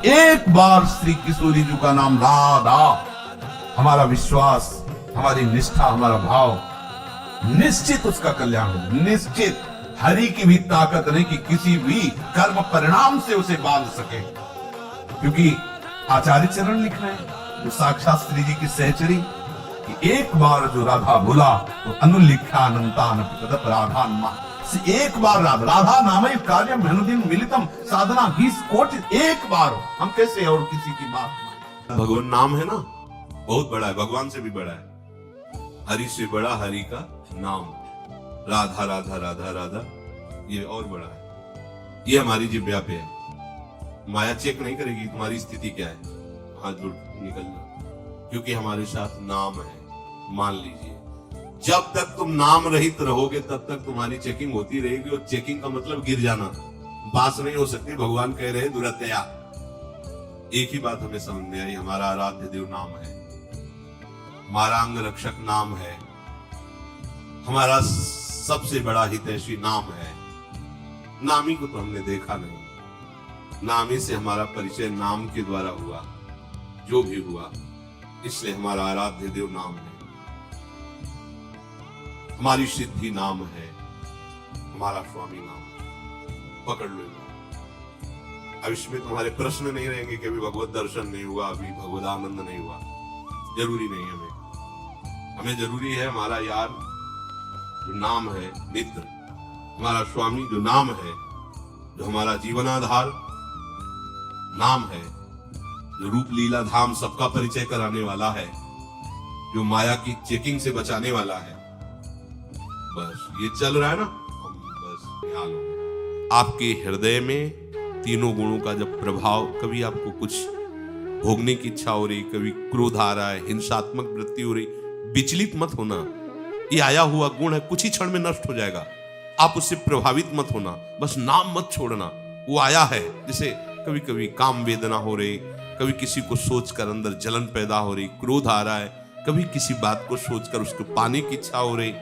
एक बार श्री किशोरी जी का नाम राधा, हमारा विश्वास, हमारी निष्ठा, हमारा भाव, निश्चित उसका कल्याण हो। निश्चित हरि की भी ताकत नहीं कि किसी भी कर्म परिणाम से उसे बांध सके, क्योंकि आचार्य चरण लिख रहे हैं, जो साक्षात श्री जी की सहचरी, कि एक बार जो राधा बोला तो अनुलिख्या अनंतान तदप राधा नमा। एक बार राधा नाम कार्य अनुदिन मिलितम साधना 20 कोटि, एक बार हम कैसे और किसी की बात। भगवान नाम है ना, बहुत बड़ा है, भगवान से भी बड़ा है। हरि से बड़ा हरि का नाम, राधा राधा राधा राधा, ये और बड़ा है। ये हमारी जिब्या पे है। माया चेक नहीं करेगी तुम्हारी स्थिति क्या है, हाथ जोड़ निकलना, क्योंकि हमारे साथ नाम है। मान लीजिए जब तक तुम नाम रहित रहोगे तब तक तुम्हारी चेकिंग होती रहेगी, और चेकिंग का मतलब गिर जाना, बास नहीं हो सकती। भगवान कह रहे हैं दुरत्या। एक ही बात हमें समझ में आई, हमारा आराध्य देव नाम है, हमारा अंग रक्षक नाम है, हमारा सबसे बड़ा हितैषी नाम है। नामी को तो हमने देखा नहीं, नामी से हमारा परिचय नाम के द्वारा हुआ, जो भी हुआ, इसलिए हमारा आराध्य देव नाम है, हमारी सिद्धि नाम है, हमारा स्वामी नाम है। पकड़ लो। अब इसमें तुम्हारे प्रश्न नहीं रहेंगे कि अभी भगवत दर्शन नहीं हुआ, अभी भगवत आनंद नहीं हुआ। जरूरी नहीं हमें जरूरी है हमारा यार जो नाम है, मित्र, हमारा स्वामी जो नाम है, जो हमारा जीवनाधार नाम है, जो रूप लीला धाम सबका परिचय कराने वाला है, जो माया की चेकिंग से बचाने वाला है। बस ये चल रहा है ना, हम बस ध्यान हो। आपके हृदय में तीनों गुणों का जब प्रभाव, कभी आपको कुछ भोगने की इच्छा हो रही, कभी क्रोध आ रहा है, हिंसात्मक वृत्ति हो रही, विचलित मत होना। ये आया हुआ गुण है, कुछ ही क्षण में नष्ट हो जाएगा, आप उससे प्रभावित मत होना। बस नाम मत छोड़ना, वो आया है। जैसे कभी कभी काम वेदना हो रही, कभी किसी को सोचकर अंदर जलन पैदा हो रही, क्रोध आ रहा है, कभी किसी बात को सोचकर उसको पाने की इच्छा हो रही,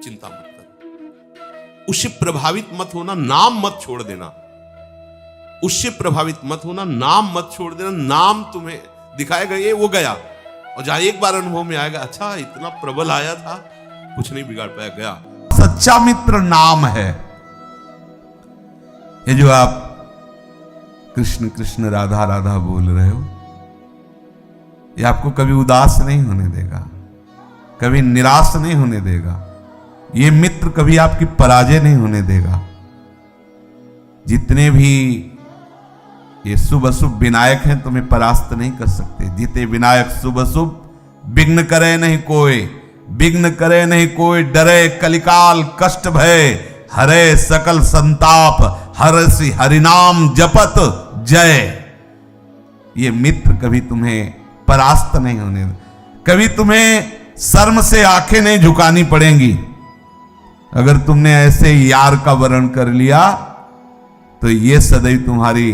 चिंता मत कर, उससे प्रभावित मत होना, नाम मत छोड़ देना, उससे प्रभावित मत होना, नाम मत छोड़ देना। नाम तुम्हें दिखाएगा ये वो गया, और जहां एक बार अनुभव में आएगा, अच्छा इतना प्रबल आया था, कुछ नहीं बिगाड़ पाया, गया। सच्चा मित्र नाम है। ये जो आप कृष्ण कृष्ण राधा राधा बोल रहे हो, ये आपको कभी उदास नहीं होने देगा, कभी निराश नहीं होने देगा। ये मित्र कभी आपकी पराजय नहीं होने देगा। जितने भी ये शुभ अशुभ विनायक हैं तुम्हें परास्त नहीं कर सकते। जीते विनायक शुभ अशुभ विघ्न करे नहीं कोई, विघ्न करे नहीं कोई, डरे कलिकाल कष्ट भय, हरे सकल संताप, हरसि हरिनाम जपत जय। ये मित्र कभी तुम्हें परास्त नहीं होने, कभी तुम्हें शर्म से आंखें नहीं झुकानी पड़ेंगी। अगर तुमने ऐसे यार का वर्ण कर लिया तो ये सदैव तुम्हारी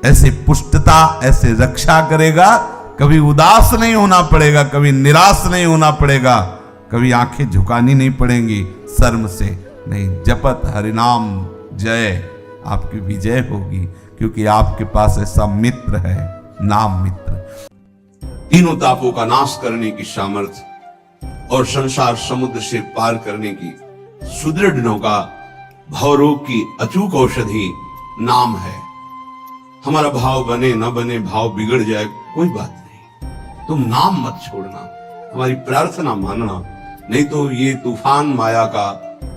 ऐसे पुष्टता, ऐसे रक्षा करेगा। कभी उदास नहीं होना पड़ेगा, कभी निराश नहीं होना पड़ेगा, कभी आंखें झुकानी नहीं पड़ेंगी, शर्म से नहीं। जपत हरिनाम जय, आपकी विजय होगी, क्योंकि आपके पास ऐसा मित्र है, नाम मित्र। तीनों तापों का नाश करने की सामर्थ्य और संसार समुद्र से पार करने की सुदृढ़ नौका, भवरोग की अचूक औषधि नाम है। हमारा भाव बने न बने, भाव बिगड़ जाए, कोई बात नहीं, तुम नाम मत छोड़ना, हमारी प्रार्थना मानना, नहीं तो ये तूफान माया का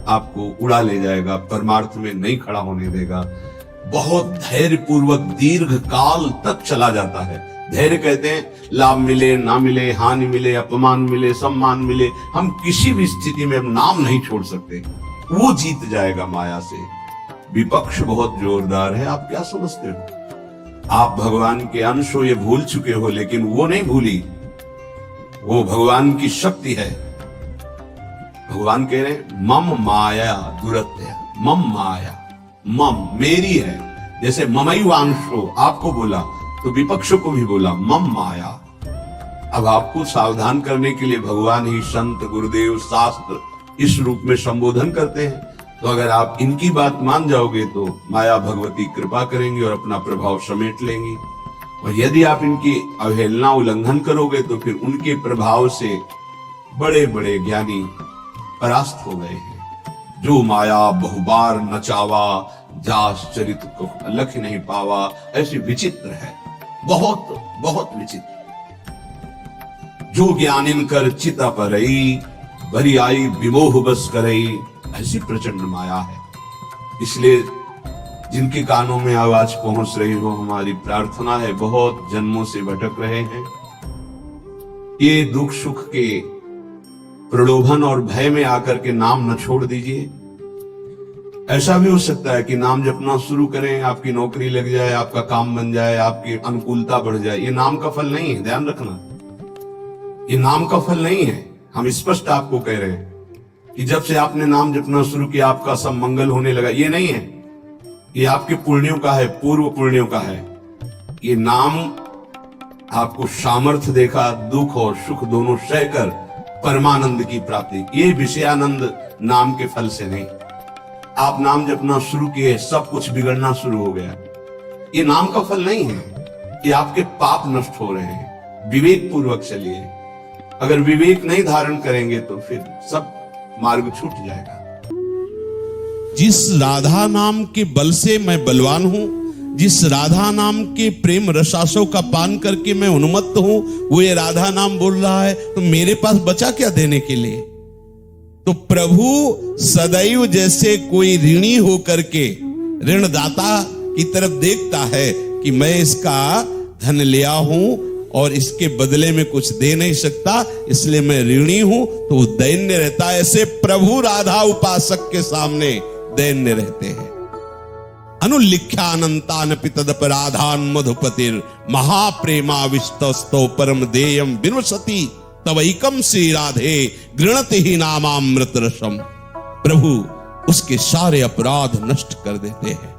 आपको उड़ा ले जाएगा, परमार्थ में नहीं खड़ा होने देगा। बहुत धैर्य पूर्वक दीर्घ काल तक चला जाता है। धैर्य कहते हैं लाभ मिले ना मिले, हानि मिले, अपमान मिले, सम्मान मिले, हम किसी भी स्थिति में नाम नहीं छोड़ सकते, वो जीत जाएगा माया से। विपक्ष बहुत जोरदार है, आप क्या समझते हो? आप भगवान के अंश हो, ये भूल चुके हो, लेकिन वो नहीं भूली, वो भगवान की शक्ति है। भगवान कह रहे हैं मम माया दुरत्य, मम माया, मम मेरी है। जैसे ममैवांशो आपको बोला तो विपक्ष को भी बोला मम माया। अब आपको सावधान करने के लिए भगवान ही संत गुरुदेव शास्त्र इस रूप में संबोधन करते हैं। तो अगर आप इनकी बात मान जाओगे तो माया भगवती कृपा करेंगी और अपना प्रभाव समेट लेंगी। और यदि आप इनकी अवहेलना उल्लंघन करोगे तो फिर उनके प्रभाव से बड़े बड़े ज्ञानी परास्त हो गए हैं। जो माया बहुबार नचावा, जास चरित को लख नहीं पावा, ऐसी विचित्र है, बहुत बहुत विचित्र। जो ज्ञानिन कर चिता परई, भरी आई विमोह बस करई, ऐसी प्रचंड माया है। इसलिए जिनके कानों में आवाज पहुंच रही हो, हमारी प्रार्थना है, बहुत जन्मों से भटक रहे हैं, ये दुख सुख के प्रलोभन और भय में आकर के नाम न छोड़ दीजिए। ऐसा भी हो सकता है कि नाम जपना शुरू करें, आपकी नौकरी लग जाए, आपका काम बन जाए, आपकी अनुकूलता बढ़ जाए। ये नाम का फल नहीं है, ध्यान रखना, ये नाम का फल नहीं है। हम स्पष्ट आपको कह रहे हैं कि जब से आपने नाम जपना शुरू किया आपका सब मंगल होने लगा, ये नहीं है। ये आपके पुण्यों का है, पूर्व पुण्यों का है। ये नाम आपको सामर्थ्य देखा, दुख और सुख दोनों सहकर परमानंद की प्राप्ति, ये विषयानंद नाम के फल से नहीं। आप नाम जपना शुरू किए, सब कुछ बिगड़ना शुरू हो गया, ये नाम का फल नहीं है। ये आपके पाप नष्ट हो रहे हैं। विवेक पूर्वक चलिए। अगर विवेक नहीं धारण करेंगे तो फिर सब मार्ग छूट जाएगा। जिस राधा नाम के बल से मैं बलवान हूं, जिस राधा नाम के प्रेम रसासों का पान करके मैं उन्मत्त हूं, वो ये राधा नाम बोल रहा है, तो मेरे पास बचा क्या देने के लिए? तो प्रभु सदैव जैसे कोई ऋणी होकर के ऋणदाता की तरफ देखता है कि मैं इसका धन लिया हूं और इसके बदले में कुछ दे नहीं सकता, इसलिए मैं ऋणी हूं, तो दैन्य रहता है। ऐसे प्रभु राधा उपासक के सामने दैन्य रहते हैं। अनुलिख्यानंतानपि तदपराधान मधुपतिर महाप्रेमाविष्टस्तो परम देयम विनवसति तवैकम श्री राधे गृणति ही नामामृत रसम। प्रभु उसके सारे अपराध नष्ट कर देते हैं।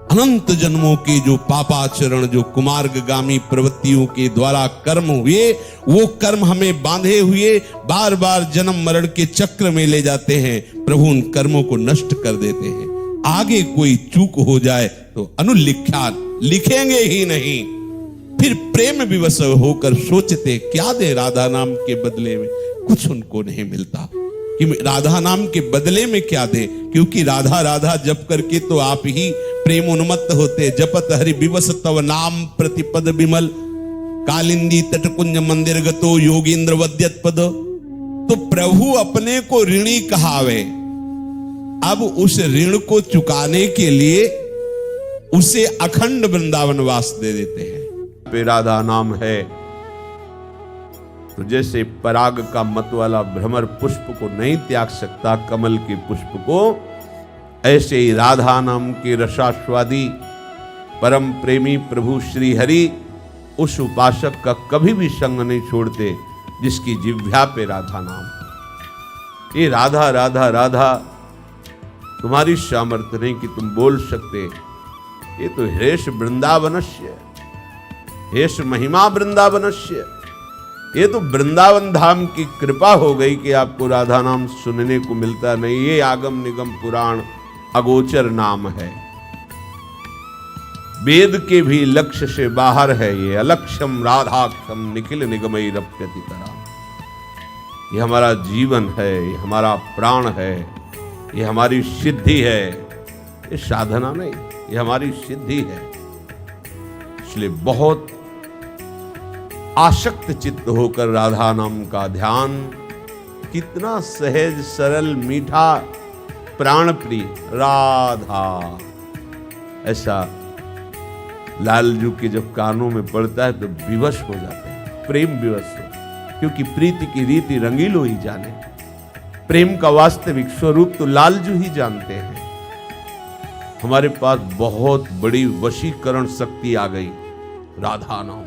अनंत जन्मों के जो पापाचरण, जो कुमार्गगामी प्रवृत्तियों के द्वारा कर्म हुए, वो कर्म हमें बांधे हुए बार बार जन्म मरण के चक्र में ले जाते हैं। प्रभु उन कर्मों को नष्ट कर देते हैं। आगे कोई चूक हो जाए तो अनुलिख्यान, लिखेंगे ही नहीं। फिर प्रेम विवश होकर सोचते क्या दे राधा नाम के बदले में, कुछ उनको नहीं मिलता कि राधा नाम के बदले में क्या दे, क्योंकि राधा राधा जप करके तो आप ही प्रेम उन्मत्त होते। जपत हरि विवश तव नाम प्रतिपद विमल, कालिंदी तटकुंज मंदिर गतो योगींद्र वद्यत पद। तो प्रभु अपने को ऋणी कहावे। अब उस ऋण को चुकाने के लिए उसे अखंड वृंदावन वास दे देते हैं। पे राधा नाम है तो जैसे पराग का मत वाला भ्रमर पुष्प को नहीं त्याग सकता कमल के पुष्प को, ऐसे ही राधा नाम के रसास्वादी परम प्रेमी प्रभु श्री हरि उस उपासक का कभी भी संग नहीं छोड़ते जिसकी जिह्वा पे राधा नाम। ये राधा राधा राधा तुम्हारी सामर्थ्य नहीं कि तुम बोल सकते। ये तो हेश वृंदावनस्य, हेश महिमा वृंदावनस्य। ये तो वृंदावन धाम की कृपा हो गई कि आपको राधा नाम सुनने को मिलता नहीं। ये आगम निगम पुराण अगोचर नाम है, वेद के भी लक्ष्य से बाहर है। ये अलक्ष्यम राधाक्षम निखिल निगमई रप्यति तराम। ये हमारा जीवन है, ये हमारा प्राण है, ये हमारी सिद्धि है। ये साधना नहीं, ये हमारी सिद्धि है। इसलिए बहुत आसक्त चित्त होकर राधा नाम का ध्यान, कितना सहज सरल मीठा प्राण प्रिय राधा, ऐसा लालजू के जब कानों में पड़ता है तो विवश हो जाते हैं, प्रेम विवश हो। क्योंकि प्रीति की रीति रंगीलो ही जाने, प्रेम का वास्तविक स्वरूप तो लालजू ही जानते हैं। हमारे पास बहुत बड़ी वशीकरण शक्ति आ गई राधा नाम।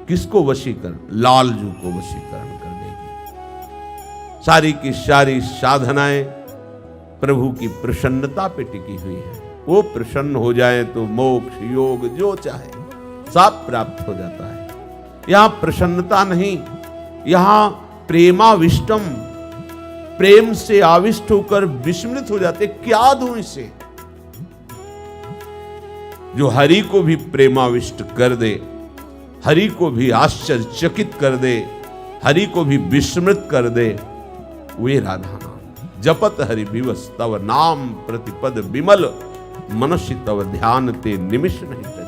किसको वशीकरण? लालजू को वशीकरण कर देगी। सारी की सारी साधनाएं प्रभु की प्रसन्नता पे टिकी हुई है। वो प्रसन्न हो जाए तो मोक्ष योग जो चाहे सब प्राप्त हो जाता है। यहां प्रसन्नता नहीं, यहां प्रेमाविष्टम, प्रेम से आविष्ट होकर विस्मृत हो जाते, क्या दूं इसे। जो हरि को भी प्रेमाविष्ट कर दे, हरि को भी आश्चर्यचकित कर दे, हरि को भी विस्मृत कर दे, वे राधा नाम। जपत हरि विवश तव नाम प्रतिपद विमल, मनुष्य तव ध्यान ते निमिष नहीं।